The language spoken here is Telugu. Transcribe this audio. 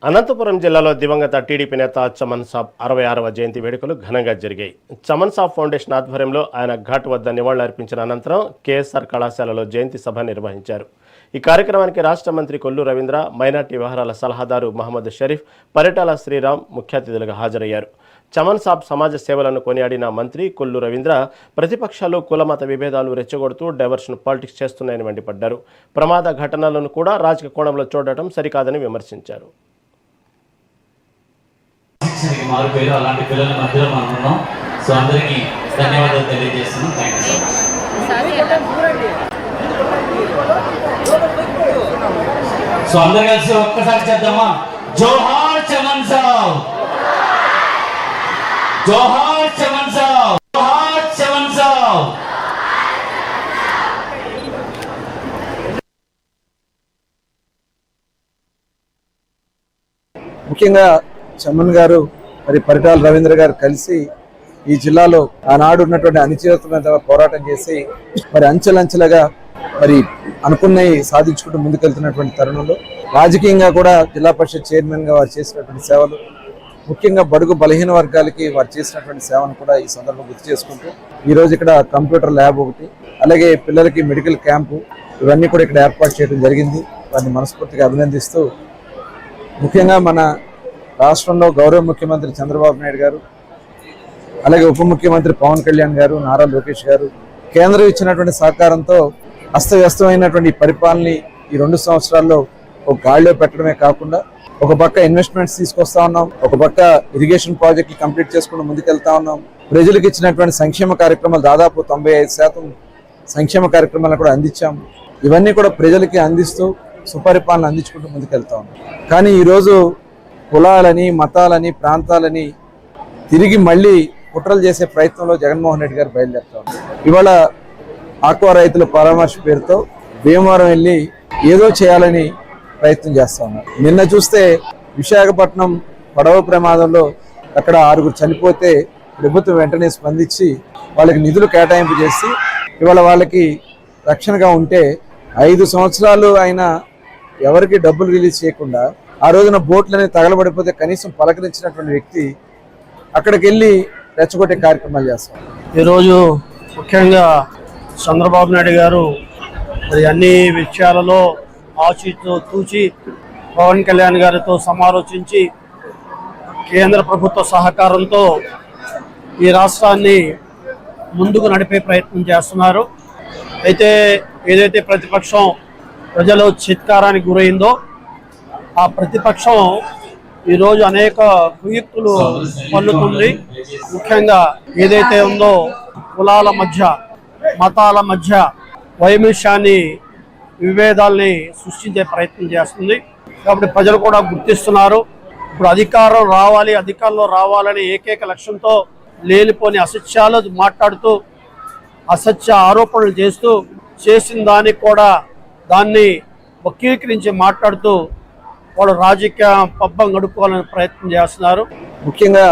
అనంతపురం జిల్లాలో దివంగత టీడీపీ నేత చమన్ సాబ్ 66వ జయంతి వేడుకలు ఘనంగా జరిగాయి. చమన్ సాబ్ ఫౌండేషన్ ఆధ్వర్యంలో ఆయన ఘాట్ వద్ద నివాళులర్పించిన అనంతరం కేఎస్ఆర్ కళాశాలలో జయంతి సభ నిర్వహించారు. ఈ కార్యక్రమానికి రాష్ట్ర మంత్రి కొల్లు రవీంద్ర, మైనార్టీ వ్యవహారాల సలహాదారు మహమ్మద్ షరీఫ్, పరిటాల శ్రీరామ్ ముఖ్య అతిథులుగా హాజరయ్యారు. చమన్ సాబ్ సమాజ సేవలను కొనియాడిన మంత్రి కొల్లు రవీంద్ర ప్రతిపక్షాలు కులమత విభేదాలు రెచ్చగొడుతూ డైవర్షన్ పాలిటిక్స్ చేస్తున్నాయని మండిపడ్డారు. ప్రమాద ఘటనలను కూడా రాజకీయ కోణంలో చూడటం సరికాదని విమర్శించారు. మారిపోయారు అలాంటి పిల్లల మధ్యలో మనం ఉన్నాం. సో అందరికీ ధన్యవాదాలు తెలియజేస్తున్నాం. Thank you. సో అందరు కలిసి ఒక్కసారి చేద్దామా? జోహార్ చమన్ సాబ్, జోహార్ చమన్ సాబ్, జోహార్ చమన్ సాబ్. ముఖ్యంగా చమన్ గారు మరి పరిటాల రవీంద్ర గారు కలిసి ఈ జిల్లాలో ఆనాడు ఉన్నటువంటి అనిశ్చిత మీద పోరాటం చేసి మరి అంచెలంచెలుగా మరి అనుకున్నవి సాధించుకుంటూ ముందుకెళ్తున్నటువంటి తరుణంలో రాజకీయంగా కూడా జిల్లా పరిషత్ చైర్మన్ గా వారు చేసినటువంటి సేవలు, ముఖ్యంగా బడుగు బలహీన వర్గాలకి వారు చేసినటువంటి సేవను కూడా ఈ సందర్భంగా గుర్తు చేసుకుంటూ ఈరోజు ఇక్కడ కంప్యూటర్ ల్యాబ్ ఒకటి, అలాగే పిల్లలకి మెడికల్ క్యాంపు, ఇవన్నీ కూడా ఇక్కడ ఏర్పాటు చేయడం జరిగింది. వారిని మనస్ఫూర్తిగా అభినందిస్తూ ముఖ్యంగా మన రాష్ట్రంలో గౌరవ ముఖ్యమంత్రి చంద్రబాబు నాయుడు గారు, అలాగే ఉప ముఖ్యమంత్రి పవన్ కళ్యాణ్ గారు, నారా లోకేష్ గారు కేంద్రం ఇచ్చినటువంటి సహకారంతో అస్తవ్యస్తమైనటువంటి పరిపాలనని ఈ 2 సంవత్సరాల్లో ఒక గాడిలో పెట్టడమే కాకుండా ఒక పక్క ఇన్వెస్ట్మెంట్స్ తీసుకొస్తా ఉన్నాం, ఒక పక్క ఇరిగేషన్ ప్రాజెక్టులు కంప్లీట్ చేసుకుంటూ ముందుకెళ్తా ఉన్నాం. ప్రజలకు ఇచ్చినటువంటి సంక్షేమ కార్యక్రమాలు దాదాపు 95% సంక్షేమ కార్యక్రమాలను కూడా అందించాం. ఇవన్నీ కూడా ప్రజలకి అందిస్తూ సుపరిపాలన అందించుకుంటూ ముందుకెళ్తా ఉన్నాం. కానీ ఈరోజు కులాలని, మతాలని, ప్రాంతాలని తిరిగి మళ్ళీ కుట్రలు చేసే ప్రయత్నంలో జగన్మోహన్ రెడ్డి గారు బయలుదేరుతా ఉన్నారు. ఇవాళ ఆక్వా రైతుల పరామర్శ పేరుతో భీమవరం వెళ్ళి ఏదో చేయాలని ప్రయత్నం చేస్తా ఉన్నారు. నిన్న చూస్తే విశాఖపట్నం పడవ ప్రమాదంలో అక్కడ 6 చనిపోతే ప్రభుత్వం వెంటనే స్పందించి వాళ్ళకి నిధులు కేటాయింపు చేసి ఇవాళ వాళ్ళకి రక్షణగా ఉంటే 5 సంవత్సరాలు అయినా ఎవరికి డబ్బులు రిలీజ్ చేయకుండా ఆ రోజున బోట్లని తగలబడిపోతే కనీసం పలకరించినటువంటి వ్యక్తి అక్కడికి వెళ్ళి రెచ్చగొట్టే కార్యక్రమాలు చేస్తాం. ఈరోజు ముఖ్యంగా చంద్రబాబు నాయుడు గారు మరి అన్ని విషయాలలో ఆచితో తూచి పవన్ కళ్యాణ్ గారితో సమాలోచించి కేంద్ర ప్రభుత్వ సహకారంతో ఈ రాష్ట్రాన్ని ముందుకు నడిపే ప్రయత్నం చేస్తున్నారు. అయితే ఏదైతే ప్రతిపక్షం ప్రజల చిత్కారానికి గురైందో ఆ ప్రతిపక్షం ఈరోజు అనేక కుయుక్తులు పన్నుతుంది. ముఖ్యంగా ఏదైతే ఉందో కులాల మధ్య, మతాల మధ్య వైమిష్యాన్ని, విభేదాల్ని సృష్టించే ప్రయత్నం చేస్తుంది. కాబట్టి ప్రజలు కూడా గుర్తిస్తున్నారు. ఇప్పుడు అధికారంలో రావాలని ఏకైక లక్ష్యంతో లేనిపోని అసత్యాలు మాట్లాడుతూ, అసత్య ఆరోపణలు చేస్తూ, చేసిన దానికి కూడా దాన్ని వక్రీకరించి మాట్లాడుతూ వాళ్ళు రాజకీయ పబ్బం గడుపుకోవాలని ప్రయత్నం చేస్తున్నారు. ముఖ్యంగా